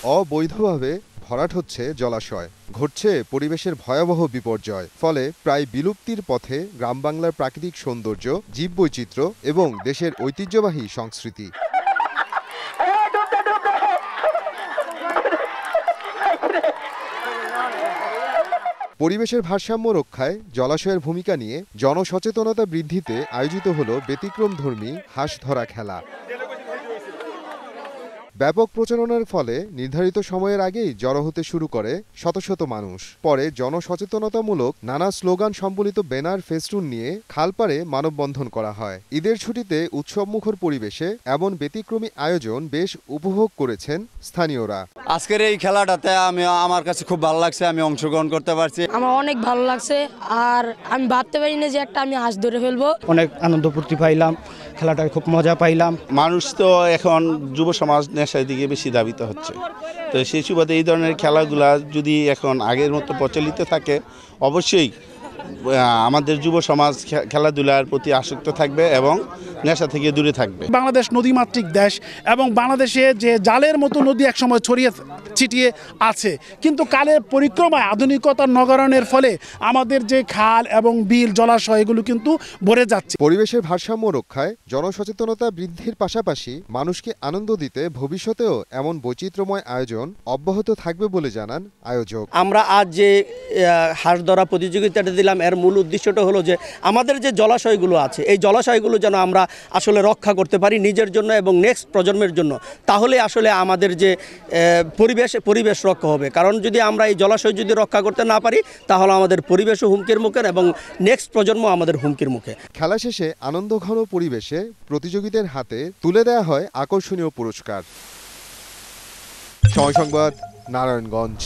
অবৈধভাবে ভরাট হচ্ছে জলাশয়, ঘটছে পরিবেশের ভয়াবহ বিপর্যয়। ফলে প্রায় বিলুপ্তির পথে গ্রামবাংলার প্রাকৃতিক সৌন্দর্য, জীববৈচিত্র্য এবং দেশের ঐতিহ্যবাহী সংস্কৃতি। পরিবেশের ভারসাম্য রক্ষায় জলাশয়ের ভূমিকা নিয়ে জনসচেতনতা বৃদ্ধিতে আয়োজিত হলো ব্যতিক্রমধর্মী হাঁস ধরা খেলা। ব্যাপক প্রচারণার ফলে নির্ধারিত সময়ের আগেই জড়ো হতে শুরু করে শত শত মানুষ। পরে জনসচেতনতামূলক নানা স্লোগান সম্বলিত ব্যানার, ফেস্টুন নিয়ে খালপাড়ে মানববন্ধন করা হয়। ঈদের ছুটিতে উৎসবমুখর পরিবেশে এমন ব্যতিক্রমী আয়োজন বেশ উপভোগ করেছেন স্থানীয়রা। আজকের এই খেলাটাতে আমার কাছে খুব ভালো লাগছে, আমি অংশগ্রহণ করতে পারছি। আমার অনেক ভালো লাগছে, আর আমি ভাবতে পারি না যে আমি হাঁস ধরে ফেলবো। অনেক আনন্দ ফুর্তি পাইলাম, খেলাটায় খুব মজা পাইলাম। মানুষ তো এখন যুব সমাজ নেশার দিকে বেশি ধাবিত হচ্ছে, তো সেই সুবাদে এই ধরনের খেলাগুলা যদি এখন আগের মতো প্রচলিত থাকে, অবশ্যই আমাদের যুব সমাজ খেলাধুলার প্রতি আসক্ত থাকবে এবং নেশা থেকে দূরে থাকবে। বাংলাদেশ নদীমাতৃক দেশ এবং বাংলাদেশে যে জালের মতো নদী একসময় ছড়িয়ে ছিটিয়ে আছে, কিন্তু কালের পরিক্রমায় আধুনিকতার নগরায়নের ফলে আমাদের যে খাল এবং বিল, জলাশয় এগুলো কিন্তু ভরে যাচ্ছে। পরিবেশের ভারসাম্য রক্ষায় জনসচেতনতা বৃদ্ধির পাশাপাশি মানুষকে আনন্দ দিতে ভবিষ্যতেও এমন বৈচিত্র্যময় আয়োজন অব্যাহত থাকবে বলে জানান আয়োজক। আমরা আজ যে হাঁস ধরা প্রতিযোগিতাটা দিলাম, এর মূল উদ্দেশ্যটা হলো যে আমাদের যে জলাশয়গুলো আছে, এই জলাশয়গুলো যেন আমরা আসলে রক্ষা করতে পারি নিজের জন্য এবং নেক্সট প্রজন্মের জন্য। তাহলে আসলে আমাদের যে পরিবেশ রক্ষা হবে। কারণ যদি আমরা এই জলাশয় যদি রক্ষা করতে না পারি, তাহলে আমাদের পরিবেশও হুমকির মুখে এবং নেক্সট প্রজন্ম আমাদের হুমকির মুখে। খেলা শেষে আনন্দঘন পরিবেশে প্রতিযোগীদের হাতে তুলে দেওয়া হয় আকর্ষণীয় পুরস্কার। সময় সংবাদ, নারায়ণগঞ্জ।